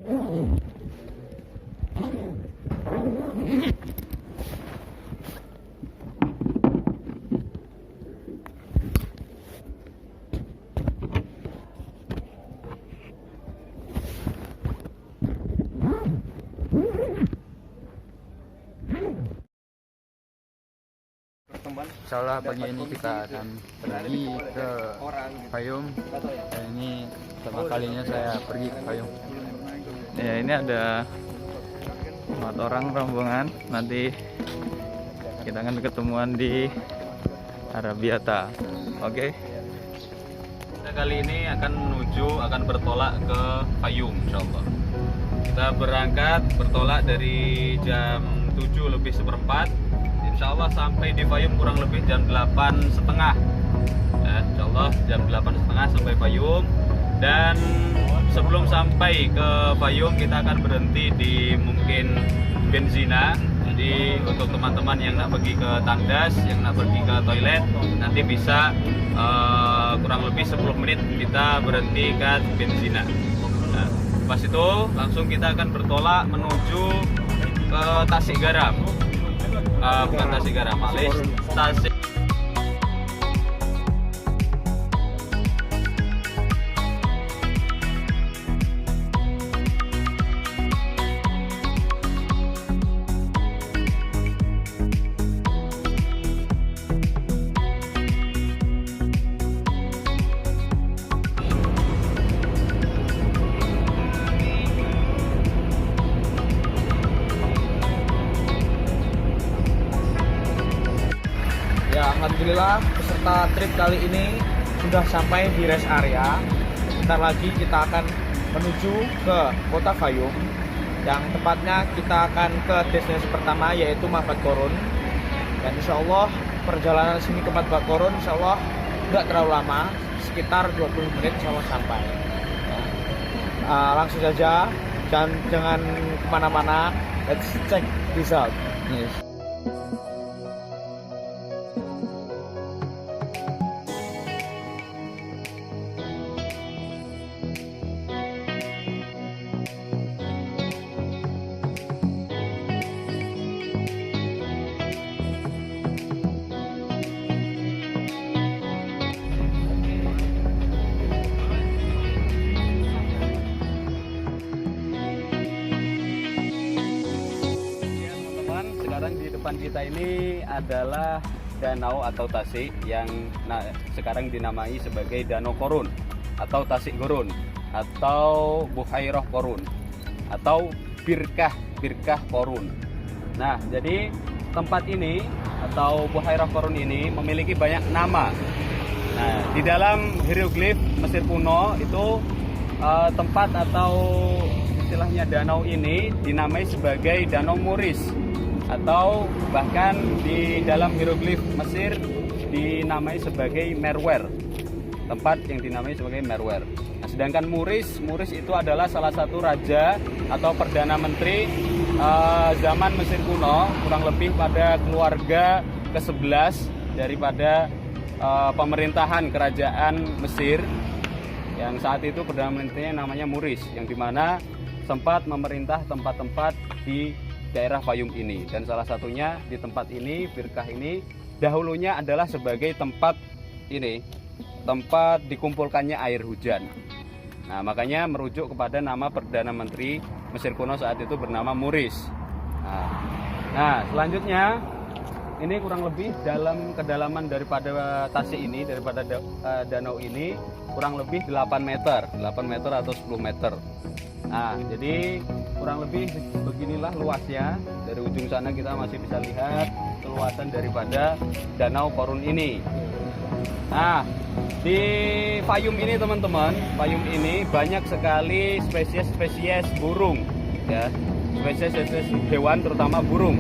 Insyaallah pagi ini kita akan pergi ke Fayum. Ini pertama kalinya saya pergi ke Fayum. Ya, ini ada 4 orang rombongan. Nanti kita akan ketemuan di Arabiata. Oke. Kita kali ini akan bertolak ke Fayum insyaallah. Kita bertolak dari jam 7:07. Insyaallah sampai di Fayum kurang lebih jam 8.30 ya, insyaallah jam 8.30 sampai Fayum. Dan sebelum sampai ke Fayum kita akan berhenti di mungkin benzina. Jadi untuk teman-teman yang nak pergi ke tandas, yang nak pergi ke toilet, nanti bisa kurang lebih 10 menit kita berhenti ke benzina. Nah, pas itu langsung kita akan bertolak menuju ke Tasik Garam. Bukan Tasik Garam, Tasik. Alhamdulillah peserta trip kali ini sudah sampai di rest area. Bentar lagi kita akan menuju ke kota Fayum, yang tepatnya kita akan ke destinasi pertama yaitu Mafat Korun. Dan insya Allah perjalanan sini ke Mafat Korun insya Allah nggak terlalu lama, sekitar 20 menit insya Allah sampai. Langsung saja, jangan kemana-mana. Let's check this out. Yes. Sekarang di depan kita ini adalah danau atau tasik yang sekarang dinamai sebagai Danau Korun atau Tasik Gurun atau Bukhairah Korun atau Birkah Korun. Nah, jadi tempat ini atau Bukhairah Korun ini memiliki banyak nama. Nah, di dalam hieroglif Mesir kuno itu tempat atau istilahnya danau ini dinamai sebagai Danau Muris, atau bahkan di dalam hieroglif Mesir dinamai sebagai Merwer, tempat yang dinamai sebagai Merwer. Nah, sedangkan Muris itu adalah salah satu raja atau perdana menteri zaman Mesir kuno, kurang lebih pada keluarga ke-11 daripada pemerintahan kerajaan Mesir, yang saat itu perdana menterinya namanya Muris, yang dimana sempat memerintah tempat-tempat di daerah Fayum ini. Dan salah satunya di tempat ini, Birkah ini dahulunya adalah sebagai tempat dikumpulkannya air hujan. Nah, makanya merujuk kepada nama Perdana Menteri Mesir kuno saat itu bernama Muris. Nah, selanjutnya ini kurang lebih dalam kedalaman daripada tasik ini, daripada danau ini kurang lebih 8 meter atau 10 meter. Nah, jadi kurang lebih beginilah luasnya. Dari ujung sana kita masih bisa lihat keluasan daripada Danau Korun ini. Nah, di Fayum ini teman-teman, Fayum ini banyak sekali spesies burung, ya, spesies hewan terutama burung,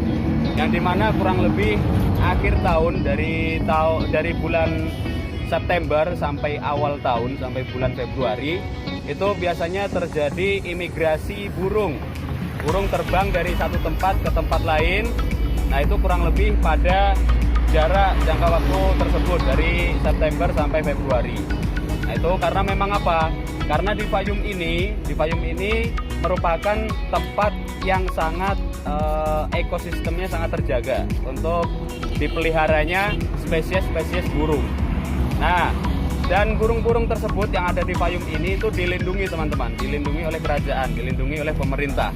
yang dimana kurang lebih akhir tahun dari bulan September sampai awal tahun, sampai bulan Februari, itu biasanya terjadi imigrasi burung terbang dari satu tempat ke tempat lain. Nah, itu kurang lebih pada jarak jangka waktu tersebut dari September sampai Februari. Nah, itu karena memang apa? Karena di Fayum ini merupakan tempat yang sangat ekosistemnya sangat terjaga untuk dipeliharanya spesies-spesies burung. Nah, dan burung-burung tersebut yang ada di Fayum ini itu dilindungi teman-teman, dilindungi oleh kerajaan, dilindungi oleh pemerintah.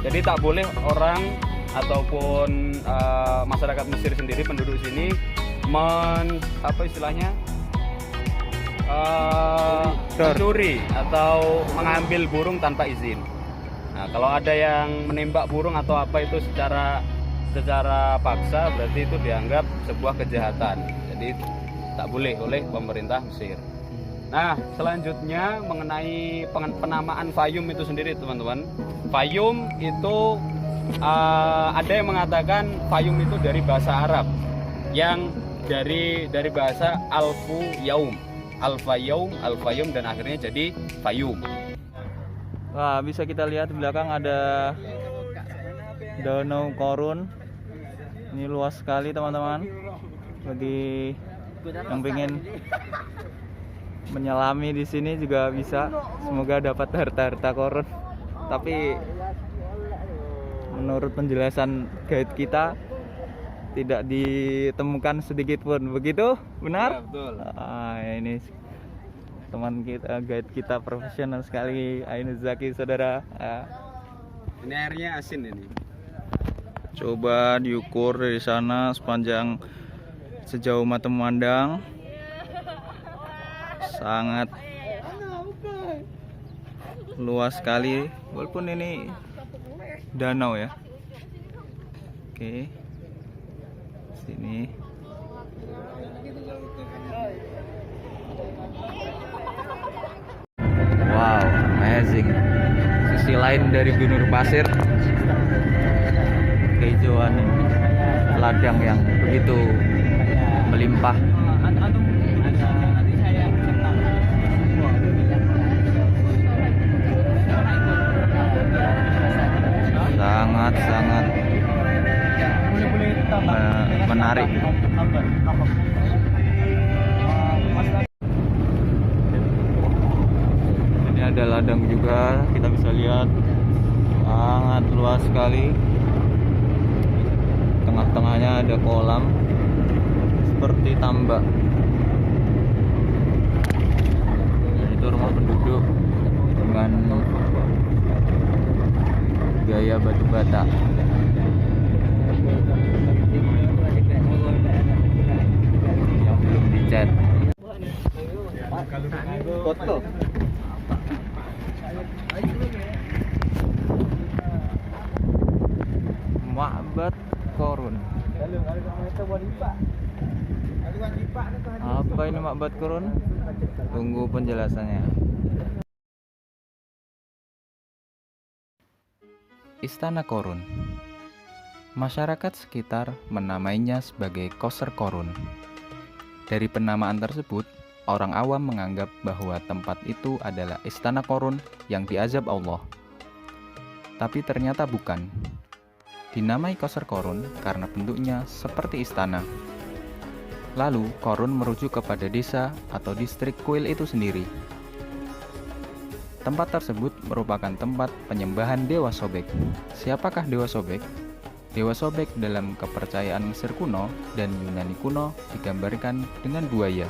Jadi tak boleh orang ataupun masyarakat Mesir sendiri, penduduk sini mencuri atau mengambil burung tanpa izin. Nah, kalau ada yang menembak burung atau apa itu secara paksa, berarti itu dianggap sebuah kejahatan. Jadi tak boleh oleh pemerintah Mesir. Nah, selanjutnya mengenai penamaan Fayum itu sendiri teman-teman. Fayum itu ada yang mengatakan Fayum itu dari bahasa Arab yang dari bahasa Al-Fayum, Al-Fayum dan akhirnya jadi Fayum. Wah, bisa kita lihat di belakang ada Danau Korun. Ini luas sekali teman-teman. Bagi yang pengen menyelami di sini juga bisa. Semoga dapat harta-harta korun. Tapi menurut penjelasan guide kita tidak ditemukan sedikit pun. Begitu? Benar? Ya, betul. Ini teman kita, guide kita profesional sekali, Ainul Zaki, saudara. Ini airnya asin ini. Coba diukur dari sana sepanjang sejauh mata memandang. Sangat luas sekali, walaupun ini danau ya. Oke, sini. Wow, amazing. Sisi lain dari Gunung Pasir, kehijauan ladang yang begitu melimpah. Sangat menarik. Ini ada ladang juga, kita bisa lihat sangat luas sekali. Tengah-tengahnya ada kolam seperti tambak. Itu rumah penduduk dengan gaya batu bata. Yang belum dicat. Foto. Ma'bad Korun. Apa ini Ma'bad Korun? Tunggu penjelasannya. Istana Korun. Masyarakat sekitar menamainya sebagai Qasr Korun. Dari penamaan tersebut, orang awam menganggap bahwa tempat itu adalah Istana Korun yang diazab Allah. Tapi ternyata bukan. Dinamai Qasr Korun karena bentuknya seperti istana. Lalu Korun merujuk kepada desa atau distrik kuil itu sendiri. Tempat tersebut merupakan tempat penyembahan Dewa Sobek. Siapakah Dewa Sobek? Dewa Sobek dalam kepercayaan Mesir kuno dan Yunani kuno digambarkan dengan buaya,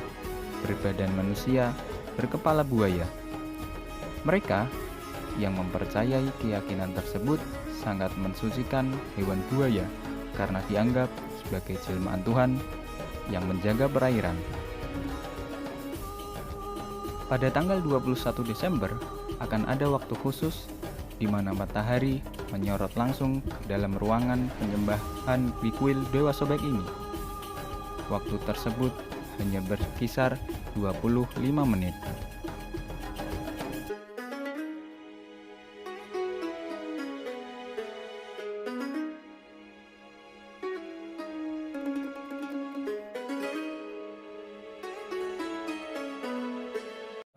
berbadan manusia, berkepala buaya. Mereka yang mempercayai keyakinan tersebut sangat mensucikan hewan buaya karena dianggap sebagai jelmaan Tuhan yang menjaga perairan. Pada tanggal 21 Desember akan ada waktu khusus di mana matahari menyorot langsung ke dalam ruangan penyembahan di kuil Dewa Sobek ini. Waktu tersebut hanya berkisar 25 menit.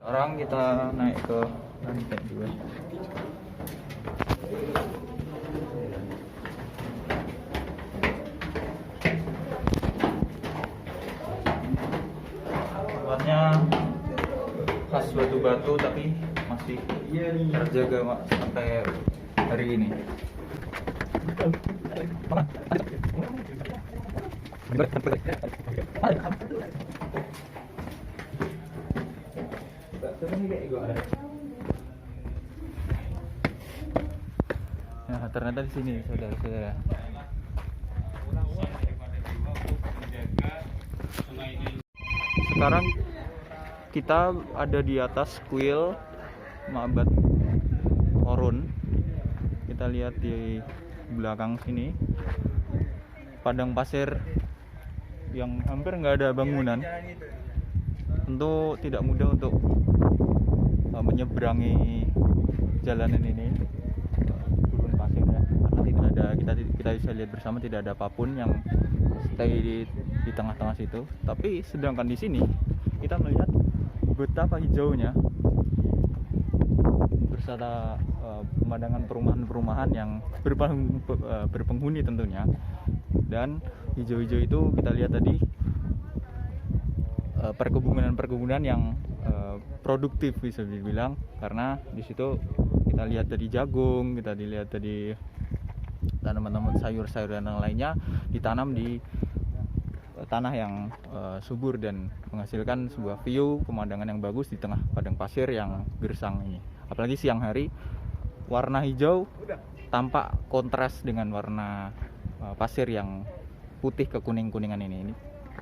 Sekarang kita naik ke lantai 2. Tempatnya khas batu-batu tapi masih masih terjaga sampai hari ini. Nah, ternyata di sini saudara-saudara. Sekarang kita ada di atas kuil Ma'bad Qorun. Kita lihat di belakang sini padang pasir yang hampir nggak ada bangunan. Tentu tidak mudah untuk menyeberangi jalanan ini, gurun pasir ya, karena tidak ada, kita bisa lihat bersama tidak ada apapun yang stay di tengah-tengah situ. Tapi sedangkan di sini kita melihat betapa hijaunya beserta pemandangan perumahan-perumahan yang berpenghuni tentunya. Dan hijau-hijau itu kita lihat tadi perkebunan-perkebunan yang produktif bisa dibilang, karena di situ kita lihat tadi jagung, kita dilihat tadi tanaman-tanaman sayur-sayuran yang lainnya ditanam di tanah yang subur dan menghasilkan sebuah view pemandangan yang bagus di tengah padang pasir yang gersang ini. Apalagi siang hari, warna hijau tampak kontras dengan warna pasir yang putih ke kuning-kuningan ini.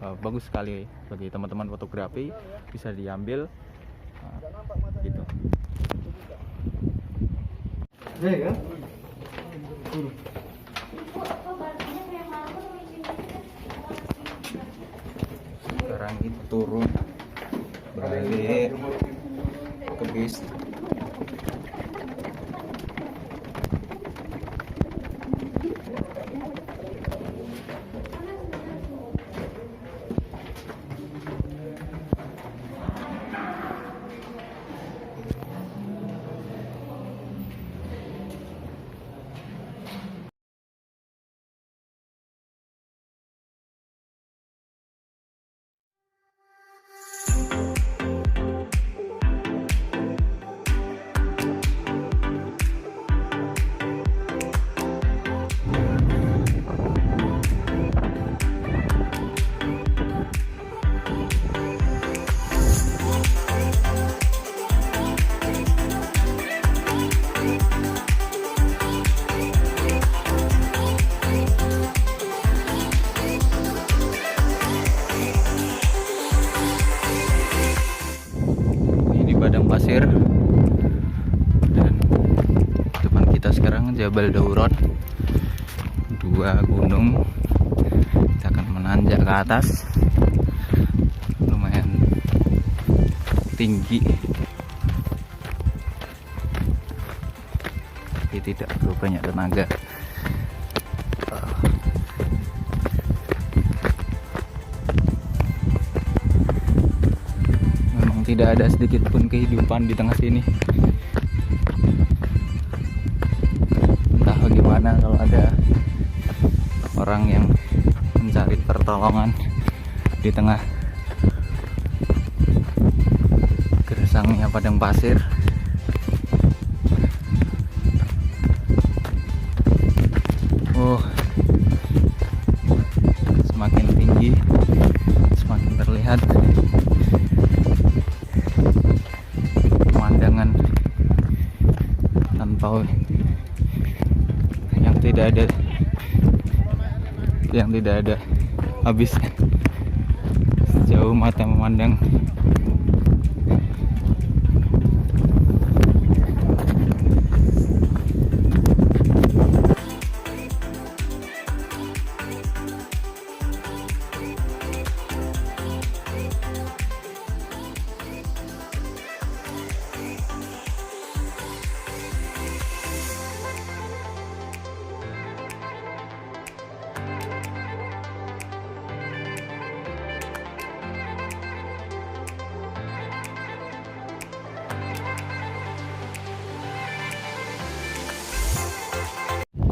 Bagus sekali bagi teman-teman fotografi, bisa diambil gitu. Sekarang kita turun balik ke bis. Padang pasir, dan depan kita sekarang Jabal Daurat, dua gunung. Kita akan menanjak ke atas, lumayan tinggi tapi tidak perlu banyak tenaga. Tidak ada sedikit pun kehidupan di tengah sini. Entah bagaimana kalau ada orang yang mencari pertolongan di tengah gersangnya padang pasir. Semakin tinggi, semakin terlihat pemandangan tanpa yang tidak ada habisnya, sejauh mata memandang.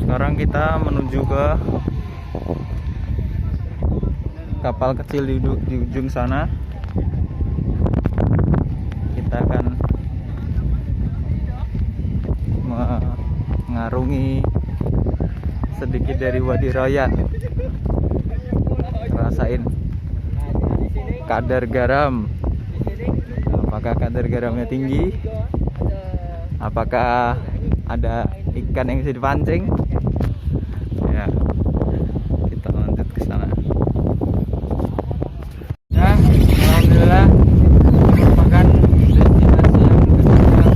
Sekarang kita menuju ke kapal kecil di ujung sana. Kita akan mengarungi sedikit dari Wadi Royan. Rasain kadar garam. Apakah kadar garamnya tinggi? Apakah ada ikan yang bisa dipancing? Ya, kita lanjut ke sana. Nah, alhamdulillah merupakan destinasi yang kesekian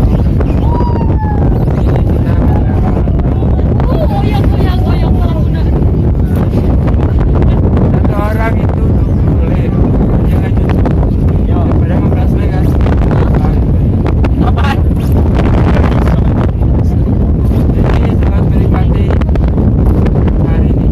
satu orang itu 20 menit. Jangan yo pada 15 menit kan. Apaan? Jadi sangat menikmati hari ini.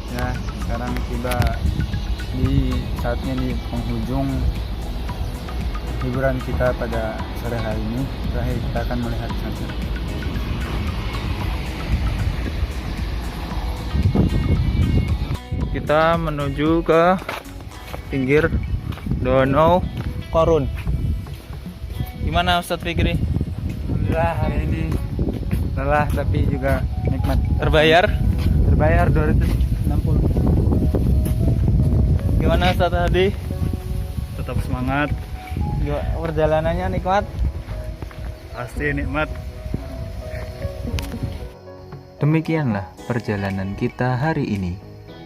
Ya, sekarang tiba di saatnya di penghujung hiburan kita pada sore hari ini. Terakhir kita akan melihat sunset. Kita menuju ke pinggir Danau Korun. Gimana Ustadz Fikri? Alhamdulillah hari ini lelah tapi juga nikmat. Terbayar? Terbayar 260. Gimana Ustadz Hadi? Tetap semangat, Perjalanannya nikmat? pasti nikmat. Demikianlah perjalanan kita hari ini.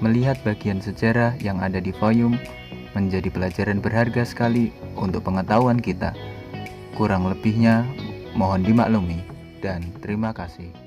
Melihat bagian sejarah yang ada di Fayum menjadi pelajaran berharga sekali untuk pengetahuan kita. Kurang lebihnya mohon dimaklumi dan terima kasih.